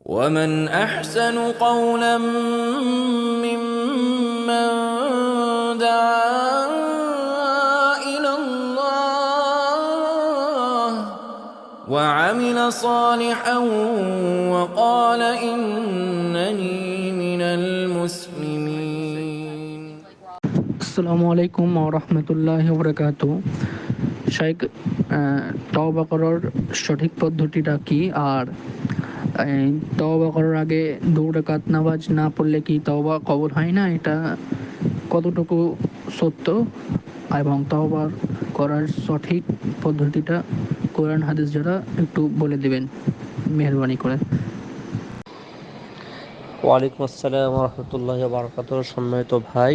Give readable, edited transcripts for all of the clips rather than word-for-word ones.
ومن أحسن قولا ممن دعا إلى الله وعمل صالحا وقال إنني من المسلمين. আসসালামু আলাইকুম ওয়া রাহমাতুল্লাহি ওয়া বারাকাতুহু। শাইখ, তওবা করার সঠিক পদ্ধতিটা কি? আর তওবা করার আগে 2 রাকাত নামাজ না পড়লে কি তওবা কবুল হয় না? এটা কতটুকু সত্য? এবং তওবা করার সঠিক পদ্ধতিটা কোরআন হাদিস দ্বারা একটু বলে দিবেন মেহেরবানি করে। ওয়ালাইকুম আসসালাম রহমতুল্লাহ বারকাত। সম্মানিত ভাই,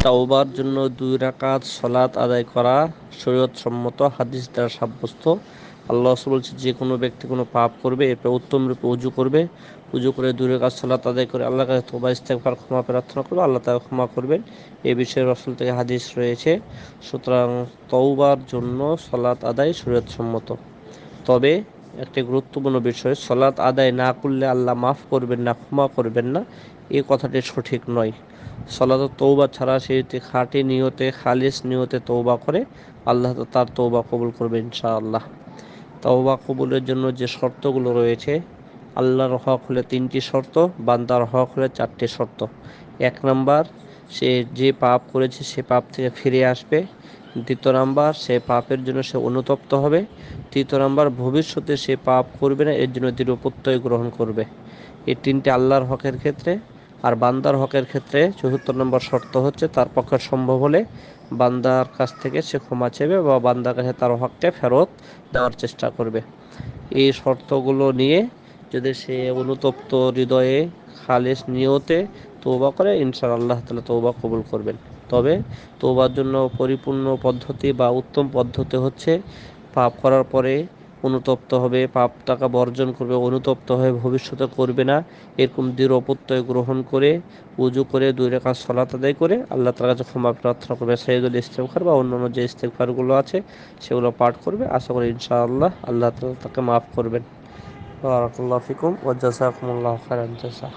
তাওবার জন্য 2 রাকাত সালাত আদায় করা শরীয়ত সম্মত, হাদিস দ্বারা সাব্যস্ত। আল্লাহ রাসূল বলছে, যে কোনো ব্যক্তি কোনো পাপ করবে এরপর উত্তম রূপে উজু করবে, উজু করে 2 রাকাত সালাত আদায় করে আল্লাহর কাছে তওবা ইস্তেগফার ক্ষমা প্রার্থনা করবে, আল্লাহ তাআলা ক্ষমা করবেন। এই বিষয়ে রাসূল থেকে হাদিস রয়েছে। সুতরাং তওবার জন্য সালাত আদায় শরীয়ত সম্মত। তবে একটি গুরুত্বপূর্ণ বিষয়, সালাত আদায় না করলে আল্লাহ মাফ করবেন না, ক্ষমা করবেন না, এই কথাটি সঠিক নয়। সালাত তওবা ছাড়া সে যদি খাঁটি নিয়তে, খালিস নিয়তে তওবা করে, আল্লাহ তার তওবা কবুল করবেন ইনশাআল্লাহ। তওবা কবুলের জন্য যে শর্তগুলো রয়েছে, আল্লাহর হক হলে 3টি শর্ত, বান্দার হক হলে 4টি শর্ত। 1 নাম্বার, সে যে পাপ করেছে সে পাপ থেকে ফিরে আসবে। 2 নাম্বার, সে পাপের জন্য সে অনুতপ্ত হবে। 3 নাম্বার, ভবিষ্যতে সে পাপ করবে না, এর জন্য দৃঢ় প্রত্যয় গ্রহণ করবে। এই 3টে আল্লাহর হকের ক্ষেত্রে। আর বান্দার হকের ক্ষেত্রে 4 নম্বর শর্ত হচ্ছে, তার পক্ষে সম্ভব হলে বান্দার কাছ থেকে সে ক্ষমা চেবে বা বান্দার কাছে তার হককে ফেরত দেওয়ার চেষ্টা করবে। এই শর্তগুলো নিয়ে যদি সে অনুতপ্ত হৃদয়ে খালেস নিয়তে তওবা করে, ইনশাআল্লাহ আল্লাহ তাআলা তওবা কবুল করবেন। তবে তওবার জন্য পরিপূর্ণ পদ্ধতি বা উত্তম পদ্ধতি হচ্ছে, পাপ করার পরে অনুতপ্ত হবে, পাপটাকে বর্জন করবে, অনুতপ্ত হয়ে ভবিষ্যতে করবে না, এরকম দৃঢ় প্রত্যয় গ্রহণ করে উজু করে 2 রাকাত সালাত আদায় করে আল্লাহ তাআলার কাছে ক্ষমা প্রার্থনা করবে। সাইয়্যিদুল ইস্তিগফার বা অন্যান্য যে ইস্তিগফারগুলো আছে সেগুলো পাঠ করবে। আশা করি ইনশাআল্লাহ আল্লাহ তাআলা তাকে মাফ করবেন। বারাকাল্লাহু ফিকুম ওয়া জাযাকুমুল্লাহু খাইরান জাযা।